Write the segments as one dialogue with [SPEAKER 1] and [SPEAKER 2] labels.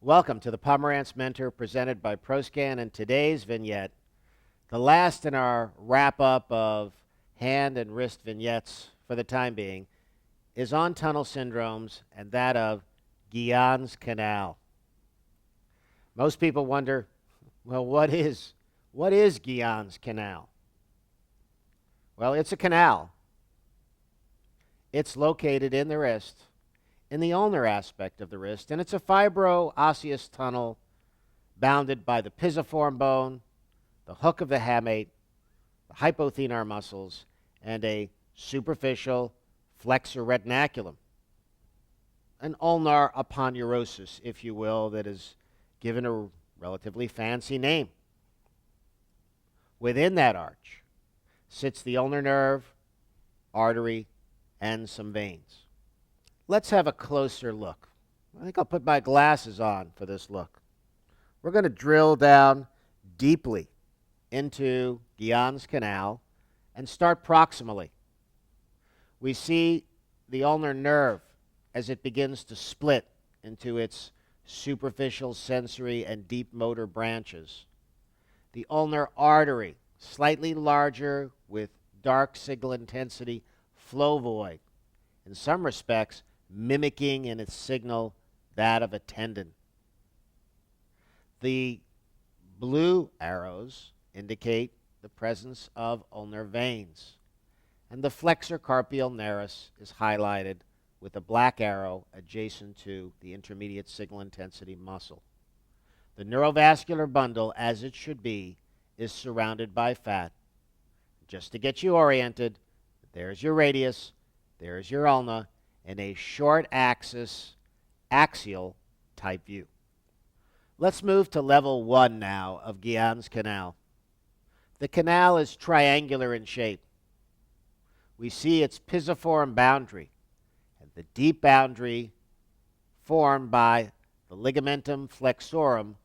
[SPEAKER 1] Welcome to the Pomerantz Mentor presented by ProScan, and today's vignette, the last in our wrap-up of hand and wrist vignettes for the time being, is on tunnel syndromes and that of Guyon's Canal. Most people wonder, well, what is Guyon's Canal? Well, it's a canal. It's located in the wrist, in the ulnar aspect of the wrist, and it's a fibro-osseous tunnel bounded by the pisiform bone, the hook of the hamate, the hypothenar muscles, and a superficial flexor retinaculum, an ulnar aponeurosis, if you will, that is given a relatively fancy name. Within that arch sits the ulnar nerve, artery, and some veins. Let's have a closer look. I think I'll put my glasses on for this look. We're going to drill down deeply into Guyon's Canal and start proximally. We see the ulnar nerve as it begins to split into its superficial sensory and deep motor branches. The ulnar artery, slightly larger with dark signal intensity flow void, in some respects mimicking in its signal that of a tendon. The blue arrows indicate the presence of ulnar veins, and the flexor carpi ulnaris is highlighted with a black arrow adjacent to the intermediate signal intensity muscle. The neurovascular bundle, as it should be, is surrounded by fat. Just to get you oriented, there's your radius, there's your ulna, in a short axis, axial type view. Let's move to level 1 now of Guyon's Canal. The canal is triangular in shape. We see its pisiform boundary and the deep boundary formed by the ligamentum flexorum,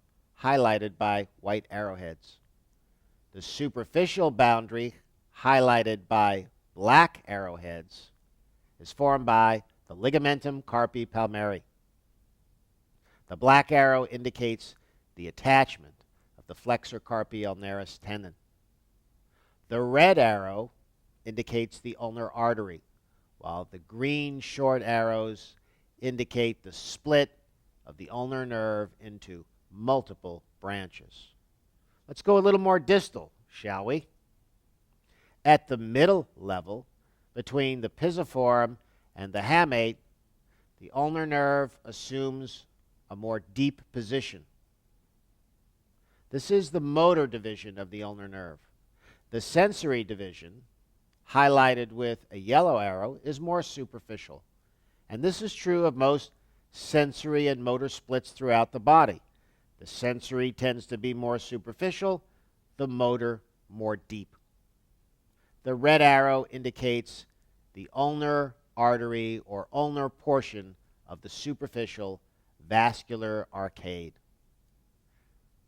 [SPEAKER 1] highlighted by white arrowheads. The superficial boundary, highlighted by black arrowheads, is formed by the ligamentum carpi palmari. The black arrow indicates the attachment of the flexor carpi ulnaris tendon. The red arrow indicates the ulnar artery, while the green short arrows indicate the split of the ulnar nerve into multiple branches. Let's go a little more distal, shall we? At the middle level, between the pisiform and the hamate, the ulnar nerve assumes a more deep position. This is the motor division of the ulnar nerve. The sensory division, highlighted with a yellow arrow, is more superficial. And this is true of most sensory and motor splits throughout the body. The sensory tends to be more superficial, the motor more deep. The red arrow indicates the ulnar artery or ulnar portion of the superficial vascular arcade.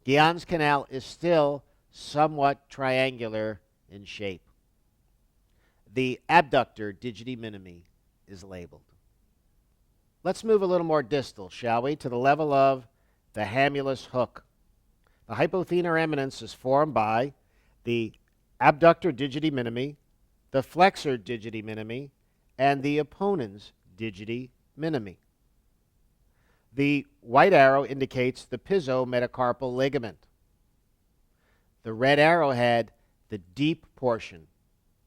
[SPEAKER 1] Guyon's Canal is still somewhat triangular in shape. The abductor digiti minimi is labeled. Let's move a little more distal, shall we, to the level of the Hamulus hook. The hypothenar eminence is formed by the abductor digiti minimi, the flexor digiti minimi, and the opponens digiti minimi. The white arrow indicates the piso-metacarpal ligament. The red arrowhead, the deep portion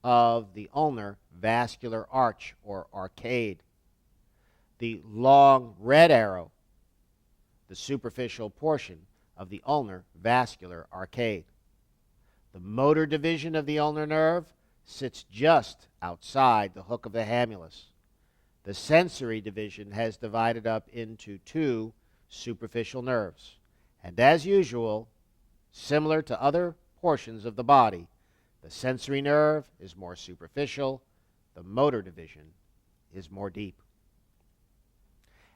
[SPEAKER 1] of the ulnar vascular arch or arcade. The long red arrow, the superficial portion of the ulnar vascular arcade. The motor division of the ulnar nerve sits just outside the hook of the hamulus. The sensory division has divided up into two superficial nerves. And as usual, similar to other portions of the body, the sensory nerve is more superficial, the motor division is more deep.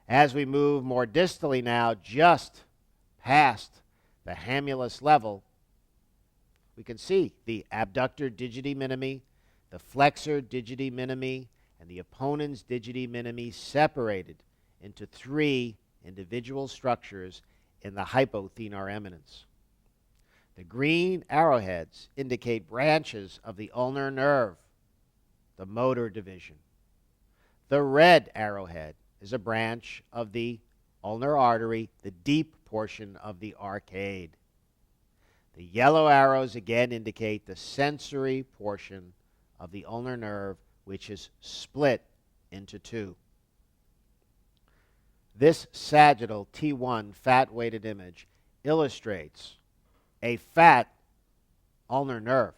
[SPEAKER 1] As we move more distally now, just past the hamulus level, we can see the abductor digiti minimi, the flexor digiti minimi, and the opponens digiti minimi separated into three individual structures in the hypothenar eminence. The green arrowheads indicate branches of the ulnar nerve, the motor division. The red arrowhead is a branch of the ulnar artery, the deep portion of the arcade. The yellow arrows again indicate the sensory portion of the ulnar nerve, which is split into two. This sagittal T1 fat-weighted image illustrates a fat ulnar nerve.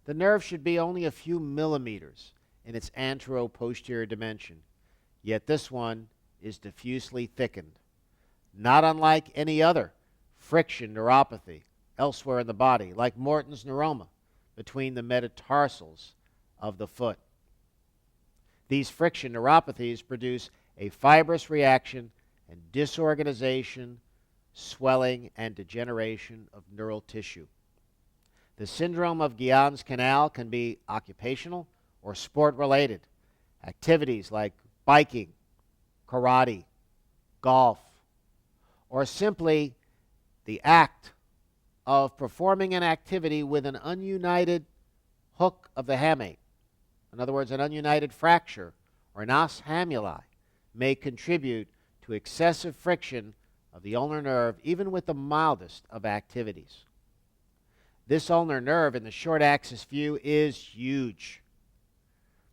[SPEAKER 1] The nerve should be only a few millimeters in its antero-posterior dimension, yet this one is diffusely thickened, not unlike any other friction neuropathy elsewhere in the body, like Morton's neuroma between the metatarsals of the foot. These friction neuropathies produce a fibrous reaction and disorganization, swelling, and degeneration of neural tissue. The syndrome of Guyon's canal can be occupational or sport-related. Activities like biking, karate, golf, or simply the act of performing an activity with an ununited hook of the hamate, in other words, an ununited fracture or an os hamuli, may contribute to excessive friction of the ulnar nerve, even with the mildest of activities. This ulnar nerve in the short axis view is huge.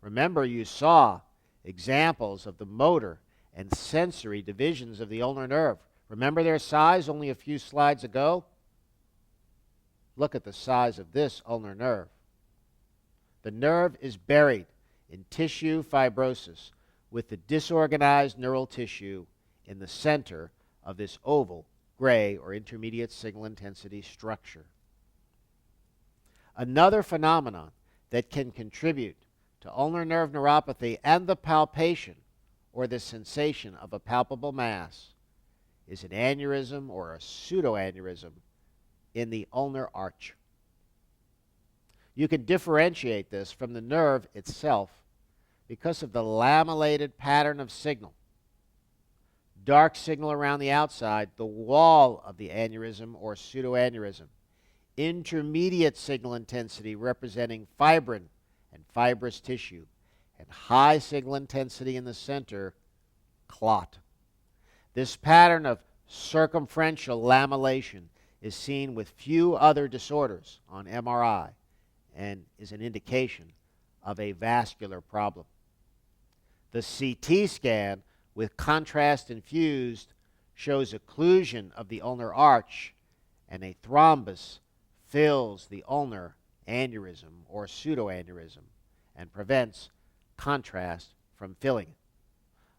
[SPEAKER 1] Remember, you saw examples of the motor and sensory divisions of the ulnar nerve. Remember their size only a few slides ago? Look at the size of this ulnar nerve. The nerve is buried in tissue fibrosis with the disorganized neural tissue in the center of this oval, gray, or intermediate signal intensity structure. Another phenomenon that can contribute to ulnar nerve neuropathy and the palpation or the sensation of a palpable mass is an aneurysm or a pseudoaneurysm in the ulnar arch. You can differentiate this from the nerve itself because of the lamellated pattern of signal. Dark signal around the outside, the wall of the aneurysm or pseudoaneurysm. Intermediate signal intensity representing fibrin and fibrous tissue, and high signal intensity in the center, clot. This pattern of circumferential lamellation is seen with few other disorders on MRI and is an indication of a vascular problem. The CT scan with contrast infused shows occlusion of the ulnar arch, and a thrombus fills the ulnar aneurysm or pseudoaneurysm and prevents contrast from filling it.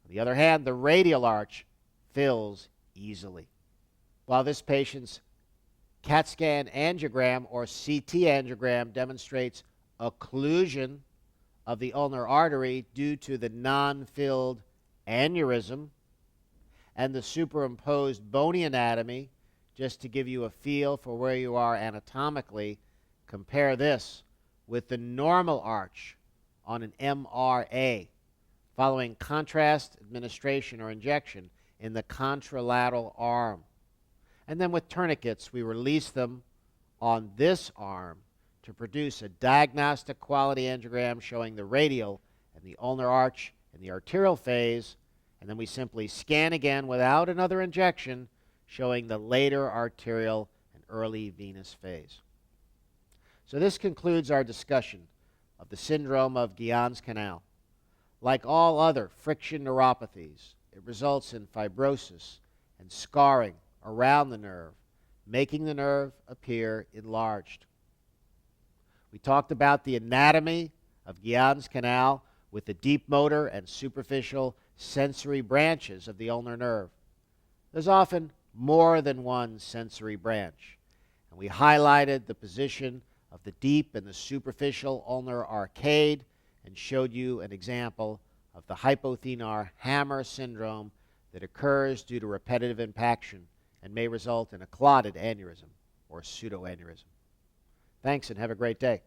[SPEAKER 1] On the other hand, the radial arch fills easily. While this patient's CAT scan angiogram or CT angiogram demonstrates occlusion of the ulnar artery due to the non-filled aneurysm and the superimposed bony anatomy, just to give you a feel for where you are anatomically, compare this with the normal arch on an MRA following contrast administration or injection in the contralateral arm. And then with tourniquets, we release them on this arm to produce a diagnostic quality angiogram showing the radial and the ulnar arch in the arterial phase, and then we simply scan again without another injection, showing the later arterial and early venous phase. So this concludes our discussion of the syndrome of Guyon's canal. Like all other friction neuropathies, it results in fibrosis and scarring around the nerve, making the nerve appear enlarged. We talked about the anatomy of Guyon's canal with the deep motor and superficial sensory branches of the ulnar nerve. There's often more than one sensory branch, and we highlighted the position of the deep and the superficial ulnar arcade and showed you an example of the hypothenar hammer syndrome that occurs due to repetitive impaction and may result in a clotted aneurysm or pseudoaneurysm. Thanks and have a great day.